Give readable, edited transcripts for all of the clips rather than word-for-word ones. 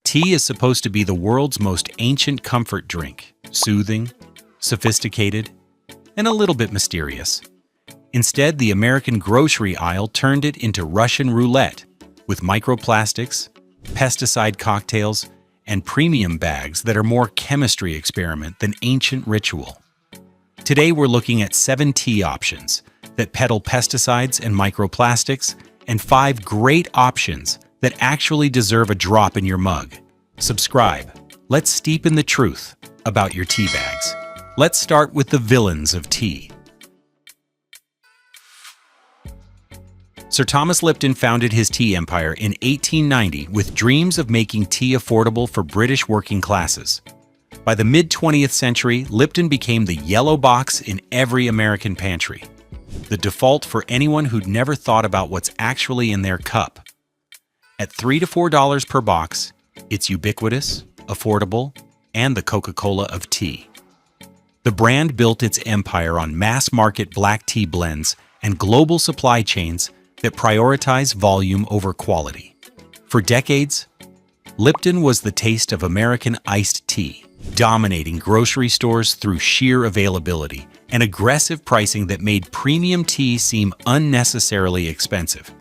Tea is supposed to be the world's most ancient comfort drink, soothing, sophisticated, and a little bit mysterious. Instead, the American grocery aisle turned it into Russian roulette with microplastics, pesticide cocktails, and premium bags that are more chemistry experiment than ancient ritual. Today, we're looking at 7 tea options that peddle pesticides and microplastics, and 5 great options that actually deserve a drop in your mug. Subscribe. Let's steep in the truth about your tea bags. Let's start with the villains of tea. Sir Thomas Lipton founded his tea empire in 1890 with dreams of making tea affordable for British working classes. By the mid-20th century, Lipton became the yellow box in every American pantry, the default for anyone who'd never thought about what's actually in their cup. At $3 to $4 per box, it's ubiquitous, affordable, and the Coca-Cola of tea. The brand built its empire on mass-market black tea blends and global supply chains that prioritize volume over quality. For decades, Lipton was the taste of American iced tea, dominating grocery stores through sheer availability and aggressive pricing that made premium tea seem unnecessarily expensive.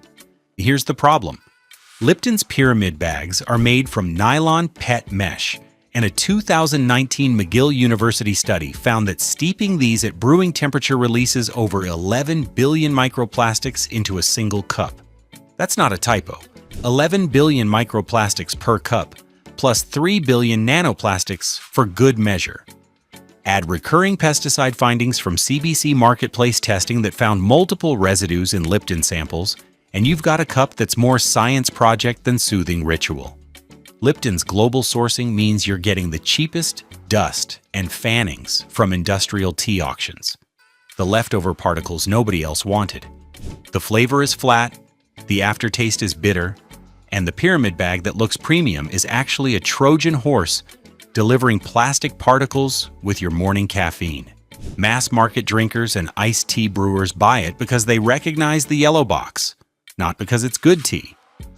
Here's the problem. Lipton's pyramid bags are made from nylon PET mesh, and a 2019 McGill University study found that steeping these at brewing temperature releases over 11 billion microplastics into a single cup. That's not a typo. 11 billion microplastics per cup, plus 3 billion nanoplastics for good measure. Add recurring pesticide findings from CBC marketplace testing that found multiple residues in Lipton samples, and you've got a cup that's more science project than soothing ritual. Lipton's global sourcing means you're getting the cheapest dust and fannings from industrial tea auctions, the leftover particles nobody else wanted. The flavor is flat, the aftertaste is bitter, and the pyramid bag that looks premium is actually a Trojan horse delivering plastic particles with your morning caffeine. Mass market drinkers and iced tea brewers buy it because they recognize the yellow box, not because it's good tea.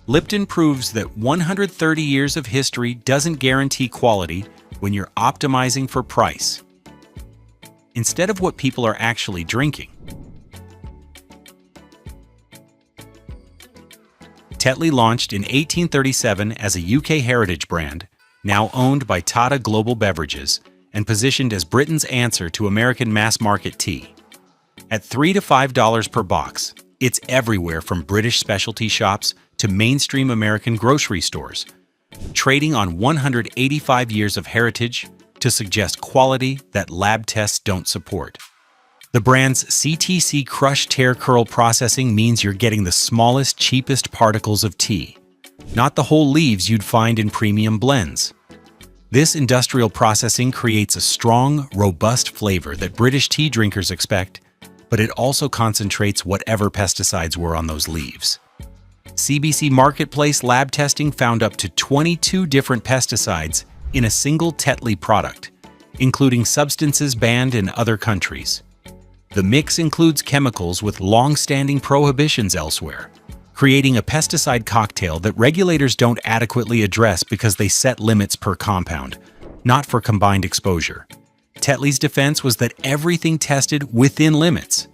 Lipton proves that 130 years of history doesn't guarantee quality when you're optimizing for price, instead of what people are actually drinking. Tetley launched in 1837 as a UK heritage brand, now owned by Tazo Global Beverages, and positioned as Britain's answer to American mass-market tea. At $3 to $5 per box, it's everywhere from British specialty shops to mainstream American grocery stores, trading on 185 years of heritage to suggest quality that lab tests don't support. The brand's CTC Crush Tear Curl processing means you're getting the smallest, cheapest particles of tea, not the whole leaves you'd find in premium blends. This industrial processing creates a strong, robust flavor that British tea drinkers expect, but it also concentrates whatever pesticides were on those leaves. CBC Marketplace lab testing found up to 22 different pesticides in a single Tetley product, including substances banned in other countries. The mix includes chemicals with long-standing prohibitions elsewhere, creating a pesticide cocktail that regulators don't adequately address because they set limits per compound, not for combined exposure. Tetley's defense was that everything tested within limits.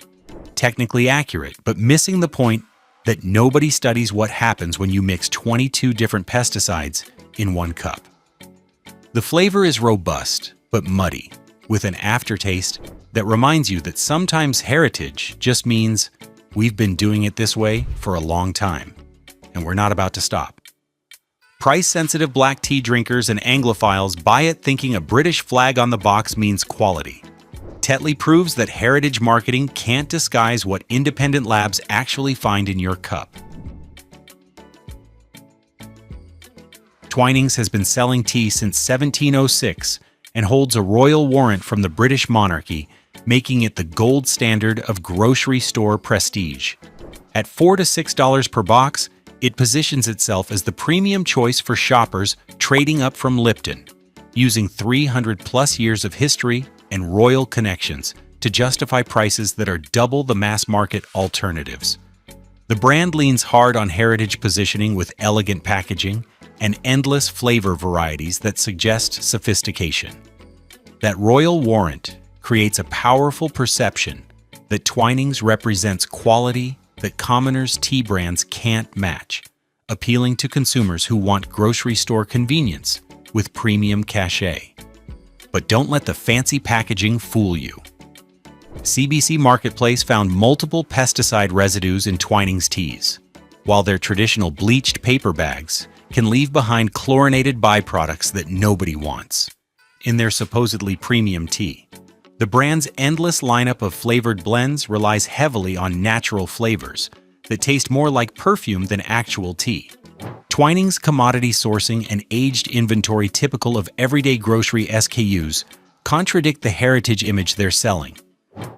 Technically accurate, but missing the point that nobody studies what happens when you mix 22 different pesticides in one cup. The flavor is robust, but muddy, with an aftertaste that reminds you that sometimes heritage just means we've been doing it this way for a long time, and we're not about to stop. Price-sensitive black tea drinkers and Anglophiles buy it thinking a British flag on the box means quality. Tetley proves that heritage marketing can't disguise what independent labs actually find in your cup. Twinings has been selling tea since 1706 and holds a royal warrant from the British monarchy, making it the gold standard of grocery store prestige. At $4 to $6 per box, it positions itself as the premium choice for shoppers trading up from Lipton, using 300-plus years of history and royal connections to justify prices that are double the mass-market alternatives. The brand leans hard on heritage positioning with elegant packaging and endless flavor varieties that suggest sophistication. That royal warrant creates a powerful perception that Twinings represents quality that commoners' tea brands can't match, appealing to consumers who want grocery store convenience with premium cachet. But don't let the fancy packaging fool you. CBC Marketplace found multiple pesticide residues in Twinings teas, while their traditional bleached paper bags can leave behind chlorinated byproducts that nobody wants. In their supposedly premium tea, the brand's endless lineup of flavored blends relies heavily on natural flavors that taste more like perfume than actual tea. Twinings' commodity sourcing and aged inventory typical of everyday grocery SKUs contradict the heritage image they're selling.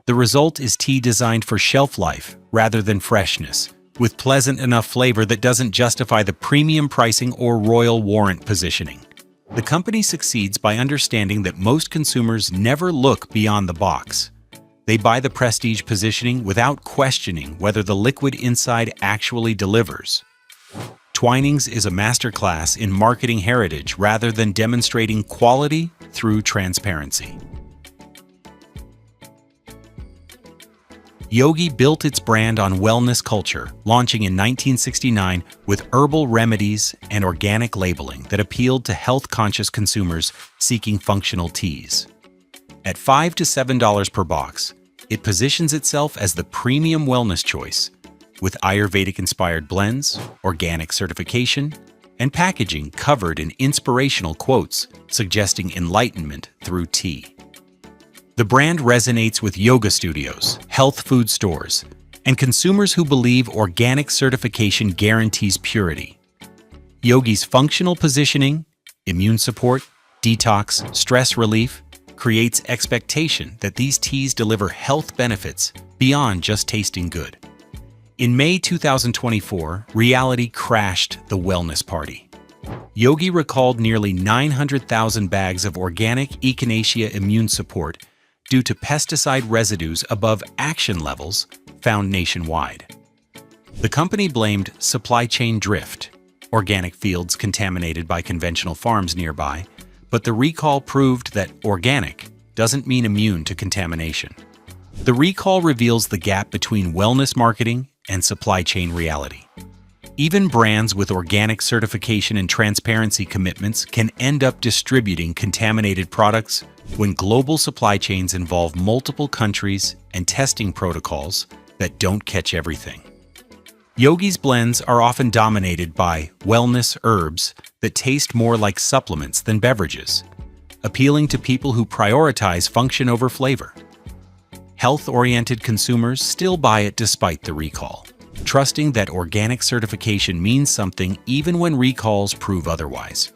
The result is tea designed for shelf life rather than freshness, with pleasant enough flavor that doesn't justify the premium pricing or royal warrant positioning. The company succeeds by understanding that most consumers never look beyond the box. They buy the prestige positioning without questioning whether the liquid inside actually delivers. Twinings is a masterclass in marketing heritage rather than demonstrating quality through transparency. Yogi built its brand on wellness culture, launching in 1969 with herbal remedies and organic labeling that appealed to health-conscious consumers seeking functional teas. At $5 to $7 per box, it positions itself as the premium wellness choice, with Ayurvedic-inspired blends, organic certification, and packaging covered in inspirational quotes suggesting enlightenment through tea. The brand resonates with yoga studios, health food stores, and consumers who believe organic certification guarantees purity. Yogi's functional positioning, immune support, detox, stress relief, creates expectation that these teas deliver health benefits beyond just tasting good. In May 2024, reality crashed the wellness party. Yogi recalled nearly 900,000 bags of organic Echinacea immune support due to pesticide residues above action levels found nationwide. The company blamed supply chain drift, organic fields contaminated by conventional farms nearby, but the recall proved that organic doesn't mean immune to contamination. The recall reveals the gap between wellness marketing and supply chain reality. Even brands with organic certification and transparency commitments can end up distributing contaminated products when global supply chains involve multiple countries and testing protocols that don't catch everything. Yogi's blends are often dominated by wellness herbs that taste more like supplements than beverages, appealing to people who prioritize function over flavor. Health-oriented consumers still buy it despite the recall, trusting that organic certification means something even when recalls prove otherwise.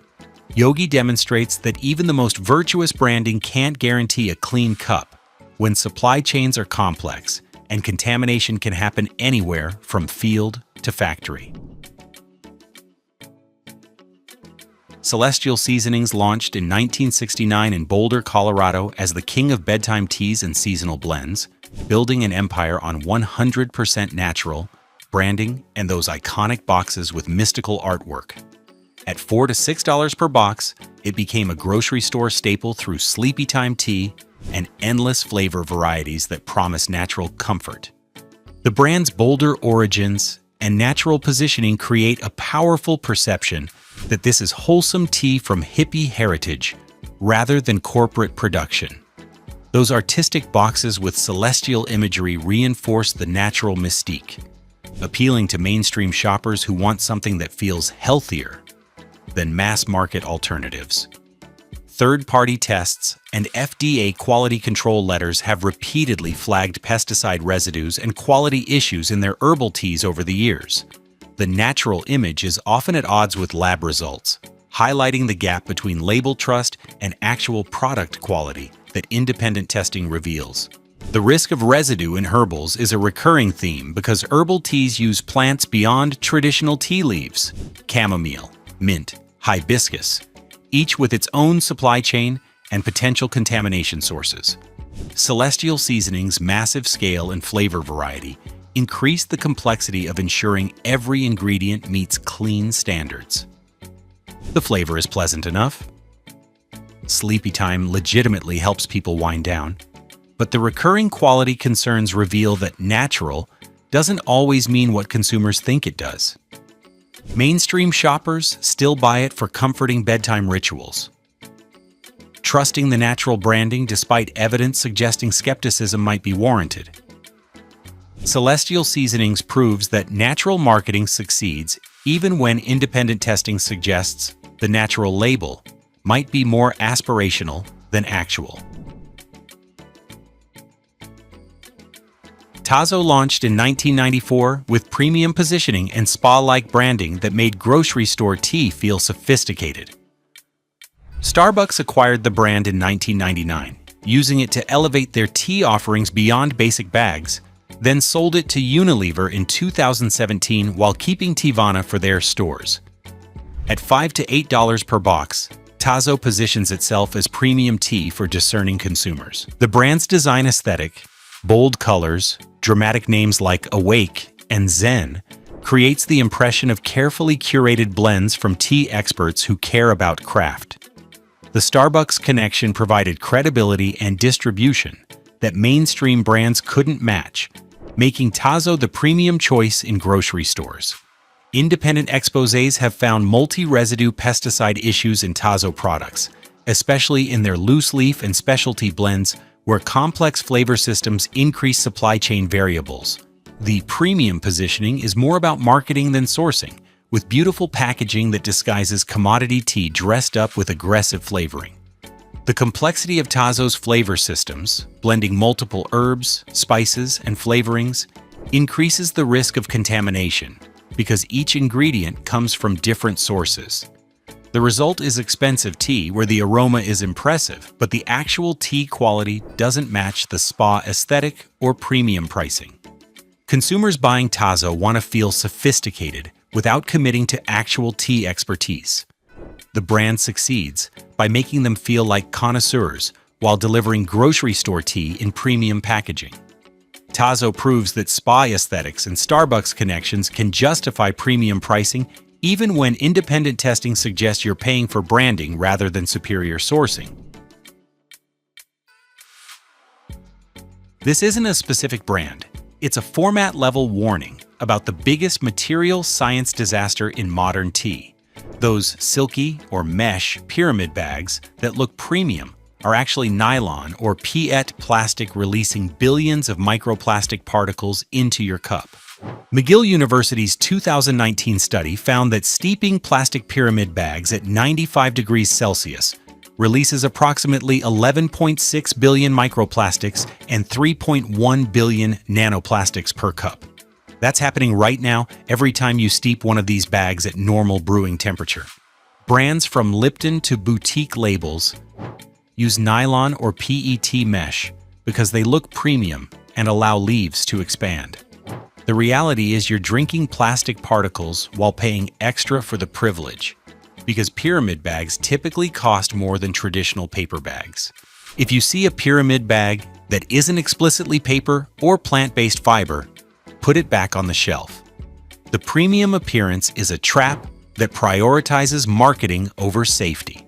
Yogi demonstrates that even the most virtuous branding can't guarantee a clean cup when supply chains are complex and contamination can happen anywhere from field to factory. Celestial Seasonings launched in 1969 in Boulder, Colorado as the king of bedtime teas and seasonal blends, building an empire on 100% natural branding and those iconic boxes with mystical artwork. At $4 to $6 per box, it became a grocery store staple through sleepy time tea and endless flavor varieties that promise natural comfort. The brand's bolder origins and natural positioning create a powerful perception that this is wholesome tea from hippie heritage rather than corporate production. Those artistic boxes with celestial imagery reinforce the natural mystique, appealing to mainstream shoppers who want something that feels healthier than mass-market alternatives. Third-party tests and FDA quality control letters have repeatedly flagged pesticide residues and quality issues in their herbal teas over the years. The natural image is often at odds with lab results, highlighting the gap between label trust and actual product quality that independent testing reveals. The risk of residue in herbals is a recurring theme because herbal teas use plants beyond traditional tea leaves: chamomile, mint, hibiscus, each with its own supply chain and potential contamination sources. Celestial Seasonings' massive scale and flavor variety increase the complexity of ensuring every ingredient meets clean standards. The flavor is pleasant enough. Sleepy time legitimately helps people wind down, but the recurring quality concerns reveal that natural doesn't always mean what consumers think it does. Mainstream shoppers still buy it for comforting bedtime rituals. Trusting the natural branding despite evidence suggesting skepticism might be warranted. Celestial Seasonings proves that natural marketing succeeds even when independent testing suggests the natural label might be more aspirational than actual. Tazo launched in 1994 with premium positioning and spa-like branding that made grocery store tea feel sophisticated. Starbucks acquired the brand in 1999, using it to elevate their tea offerings beyond basic bags, then sold it to Unilever in 2017 while keeping Teavana for their stores. At $5 to $8 per box, Tazo positions itself as premium tea for discerning consumers. The brand's design aesthetic, bold colors, dramatic names like Awake and Zen, creates the impression of carefully curated blends from tea experts who care about craft. The Starbucks connection provided credibility and distribution that mainstream brands couldn't match, making Tazo the premium choice in grocery stores. Independent exposés have found multi-residue pesticide issues in Tazo products, especially in their loose leaf and specialty blends where complex flavor systems increase supply chain variables. The premium positioning is more about marketing than sourcing, with beautiful packaging that disguises commodity tea dressed up with aggressive flavoring. The complexity of Tazo's flavor systems, blending multiple herbs, spices, and flavorings, increases the risk of contamination because each ingredient comes from different sources. The result is expensive tea where the aroma is impressive, but the actual tea quality doesn't match the spa aesthetic or premium pricing. Consumers buying Tazo want to feel sophisticated without committing to actual tea expertise. The brand succeeds by making them feel like connoisseurs while delivering grocery store tea in premium packaging. Tazo proves that spa aesthetics and Starbucks connections can justify premium pricing even when independent testing suggests you're paying for branding rather than superior sourcing. This isn't a specific brand. It's a format-level warning about the biggest material science disaster in modern tea. Those silky or mesh pyramid bags that look premium are actually nylon or PET plastic releasing billions of microplastic particles into your cup. McGill University's 2019 study found that steeping plastic pyramid bags at 95 degrees Celsius releases approximately 11.6 billion microplastics and 3.1 billion nanoplastics per cup. That's happening right now every time you steep one of these bags at normal brewing temperature. Brands from Lipton to boutique labels use nylon or PET mesh because they look premium and allow leaves to expand. The reality is you're drinking plastic particles while paying extra for the privilege, because pyramid bags typically cost more than traditional paper bags. If you see a pyramid bag that isn't explicitly paper or plant-based fiber, put it back on the shelf. The premium appearance is a trap that prioritizes marketing over safety.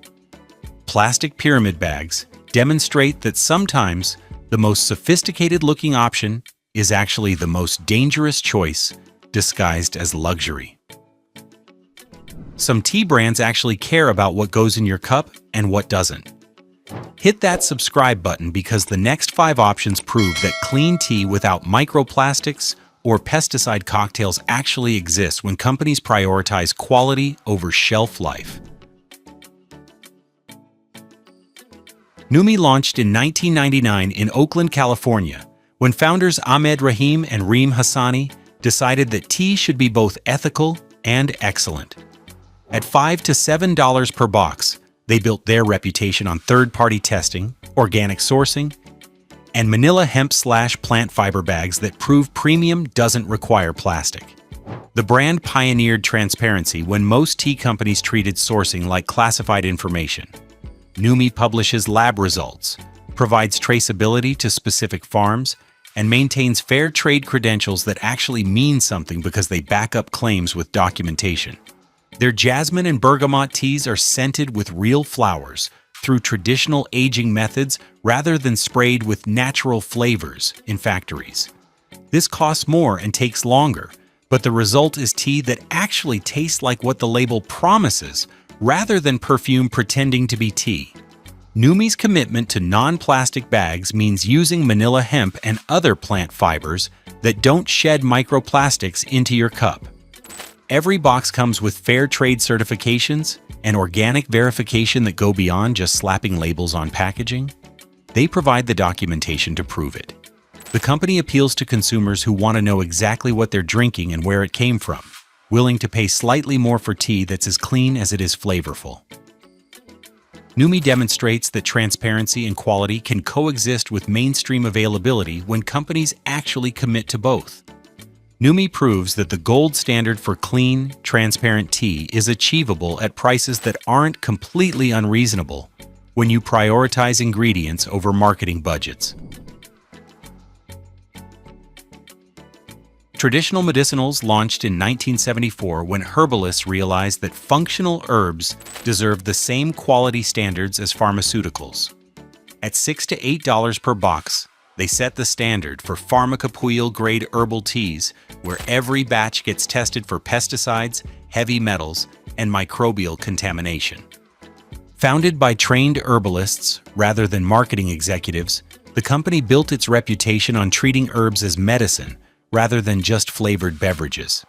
Plastic pyramid bags demonstrate that sometimes the most sophisticated-looking option is actually the most dangerous choice disguised as luxury. Some tea brands actually care about what goes in your cup and what doesn't. Hit that subscribe button because the next 5 options prove that clean tea without microplastics or pesticide cocktails actually exist when companies prioritize quality over shelf life. Numi launched in 1999 in Oakland, California, when founders Ahmed Rahim and Reem Hassani decided that tea should be both ethical and excellent. At $5 to $7 per box, they built their reputation on third-party testing, organic sourcing, and manila hemp/plant fiber bags that prove premium doesn't require plastic. The brand pioneered transparency when most tea companies treated sourcing like classified information. Numi publishes lab results, provides traceability to specific farms, and maintains fair trade credentials that actually mean something because they back up claims with documentation. Their jasmine and bergamot teas are scented with real flowers through traditional aging methods rather than sprayed with natural flavors in factories. This costs more and takes longer, but the result is tea that actually tastes like what the label promises rather than perfume pretending to be tea. Numi's commitment to non-plastic bags means using manila hemp and other plant fibers that don't shed microplastics into your cup. Every box comes with fair trade certifications and organic verification that go beyond just slapping labels on packaging. They provide the documentation to prove it. The company appeals to consumers who want to know exactly what they're drinking and where it came from, willing to pay slightly more for tea that's as clean as it is flavorful. Numi demonstrates that transparency and quality can coexist with mainstream availability when companies actually commit to both. Numi proves that the gold standard for clean, transparent tea is achievable at prices that aren't completely unreasonable when you prioritize ingredients over marketing budgets. Traditional medicinals launched in 1974 when herbalists realized that functional herbs deserve the same quality standards as pharmaceuticals. At $6 to $8 per box, they set the standard for pharmacopoeia-grade herbal teas, where every batch gets tested for pesticides, heavy metals, and microbial contamination. Founded by trained herbalists rather than marketing executives, the company built its reputation on treating herbs as medicine rather than just flavored beverages.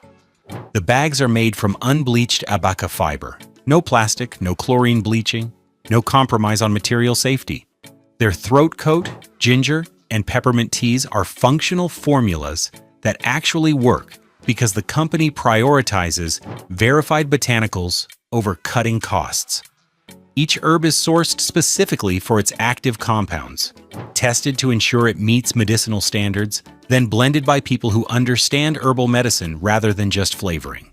The bags are made from unbleached abaca fiber. No plastic, no chlorine bleaching, no compromise on material safety. Their throat coat, ginger, and peppermint teas are functional formulas that actually work because the company prioritizes verified botanicals over cutting costs. Each herb is sourced specifically for its active compounds, tested to ensure it meets medicinal standards, then blended by people who understand herbal medicine rather than just flavoring.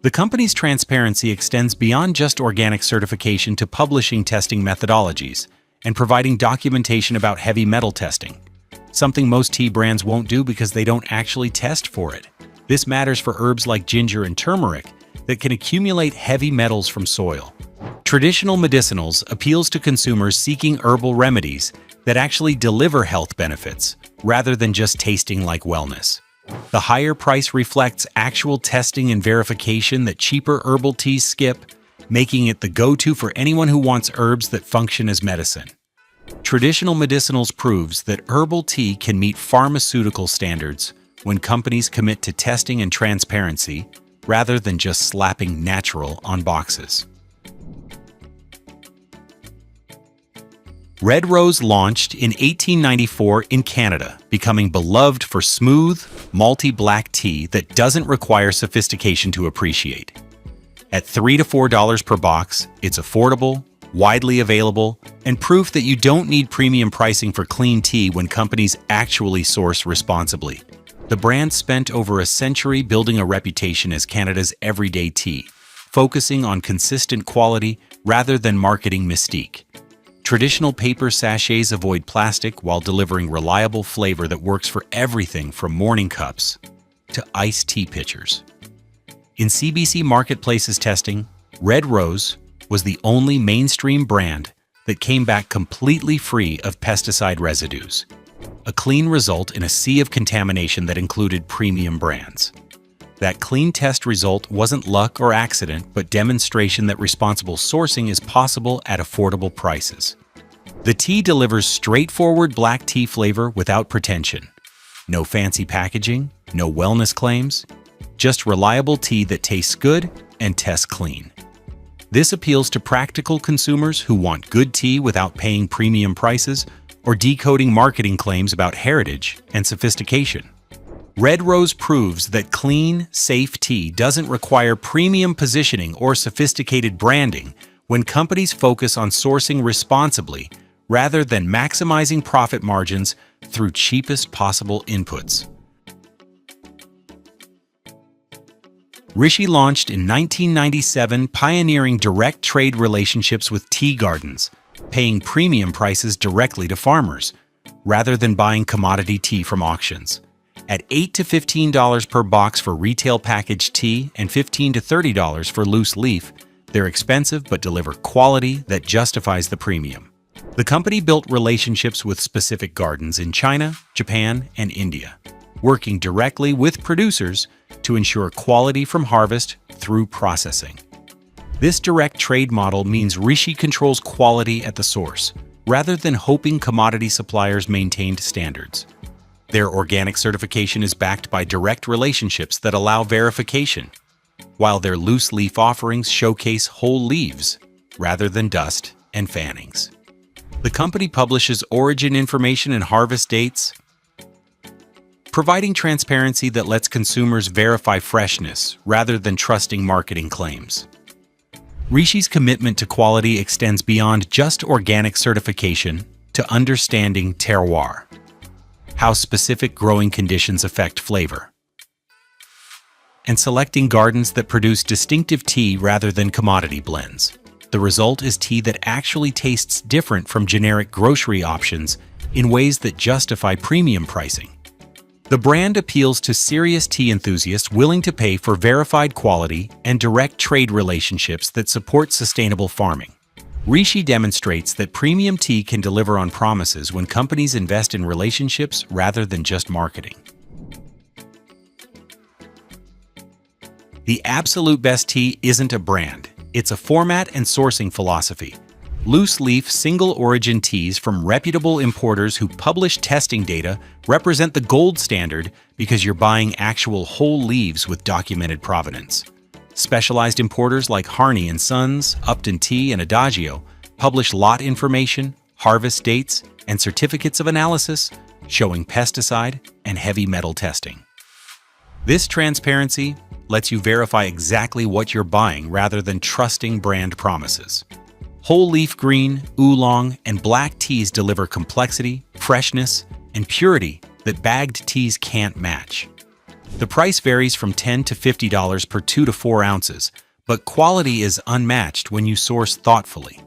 The company's transparency extends beyond just organic certification to publishing testing methodologies and providing documentation about heavy metal testing, something most tea brands won't do because they don't actually test for it. This matters for herbs like ginger and turmeric that can accumulate heavy metals from soil. Traditional medicinals appeals to consumers seeking herbal remedies that actually deliver health benefits, rather than just tasting like wellness. The higher price reflects actual testing and verification that cheaper herbal teas skip, making it the go-to for anyone who wants herbs that function as medicine. Traditional medicinals proves that herbal tea can meet pharmaceutical standards when companies commit to testing and transparency, rather than just slapping natural on boxes. Red Rose launched in 1894 in Canada, becoming beloved for smooth, malty black tea that doesn't require sophistication to appreciate. At $3 to $4 per box, it's affordable, widely available, and proof that you don't need premium pricing for clean tea when companies actually source responsibly. The brand spent over a century building a reputation as Canada's everyday tea, focusing on consistent quality rather than marketing mystique. Traditional paper sachets avoid plastic while delivering reliable flavor that works for everything from morning cups to iced tea pitchers. In CBC Marketplace's testing, Red Rose was the only mainstream brand that came back completely free of pesticide residues, a clean result in a sea of contamination that included premium brands. That clean test result wasn't luck or accident, but demonstration that responsible sourcing is possible at affordable prices. The tea delivers straightforward black tea flavor without pretension. No fancy packaging, no wellness claims, just reliable tea that tastes good and tests clean. This appeals to practical consumers who want good tea without paying premium prices or decoding marketing claims about heritage and sophistication. Red Rose proves that clean, safe tea doesn't require premium positioning or sophisticated branding when companies focus on sourcing responsibly rather than maximizing profit margins through cheapest possible inputs. Rishi launched in 1997, pioneering direct trade relationships with tea gardens, paying premium prices directly to farmers, rather than buying commodity tea from auctions. At $8 to $15 per box for retail packaged tea and $15 to $30 for loose leaf, they're expensive but deliver quality that justifies the premium. The company built relationships with specific gardens in China, Japan, and India, working directly with producers to ensure quality from harvest through processing. This direct trade model means Rishi controls quality at the source, rather than hoping commodity suppliers maintained standards. Their organic certification is backed by direct relationships that allow verification, while their loose leaf offerings showcase whole leaves rather than dust and fannings. The company publishes origin information and harvest dates, providing transparency that lets consumers verify freshness rather than trusting marketing claims. Rishi's commitment to quality extends beyond just organic certification to understanding terroir, how specific growing conditions affect flavor, and selecting gardens that produce distinctive tea rather than commodity blends. The result is tea that actually tastes different from generic grocery options in ways that justify premium pricing. The brand appeals to serious tea enthusiasts willing to pay for verified quality and direct trade relationships that support sustainable farming. Rishi demonstrates that premium tea can deliver on promises when companies invest in relationships rather than just marketing. The absolute best tea isn't a brand, it's a format and sourcing philosophy. Loose-leaf, single-origin teas from reputable importers who publish testing data represent the gold standard because you're buying actual whole leaves with documented provenance. Specialized importers like Harney & Sons, Upton Tea, and Adagio publish lot information, harvest dates, and certificates of analysis showing pesticide and heavy metal testing. This transparency lets you verify exactly what you're buying rather than trusting brand promises. Whole leaf green, oolong, and black teas deliver complexity, freshness, and purity that bagged teas can't match. The price varies from $10 to $50 per 2 to 4 ounces, but quality is unmatched when you source thoughtfully.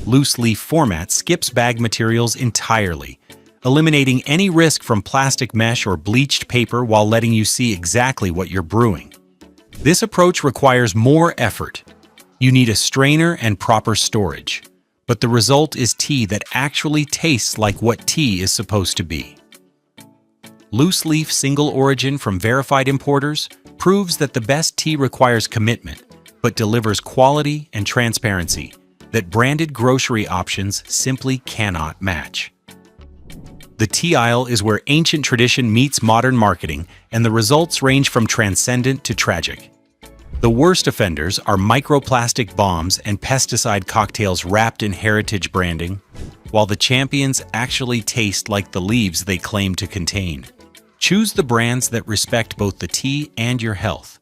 Loose leaf format skips bag materials entirely, eliminating any risk from plastic mesh or bleached paper while letting you see exactly what you're brewing. This approach requires more effort. You need a strainer and proper storage, but the result is tea that actually tastes like what tea is supposed to be. Loose leaf single origin from verified importers proves that the best tea requires commitment, but delivers quality and transparency that branded grocery options simply cannot match. The tea aisle is where ancient tradition meets modern marketing, and the results range from transcendent to tragic. The worst offenders are microplastic bombs and pesticide cocktails wrapped in heritage branding, while the champions actually taste like the leaves they claim to contain. Choose the brands that respect both the tea and your health.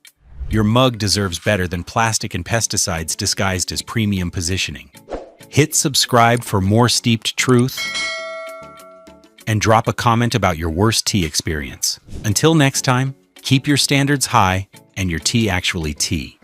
Your mug deserves better than plastic and pesticides disguised as premium positioning. Hit subscribe for more steeped truth, and drop a comment about your worst tea experience. Until next time, keep your standards high and your tea actually tea.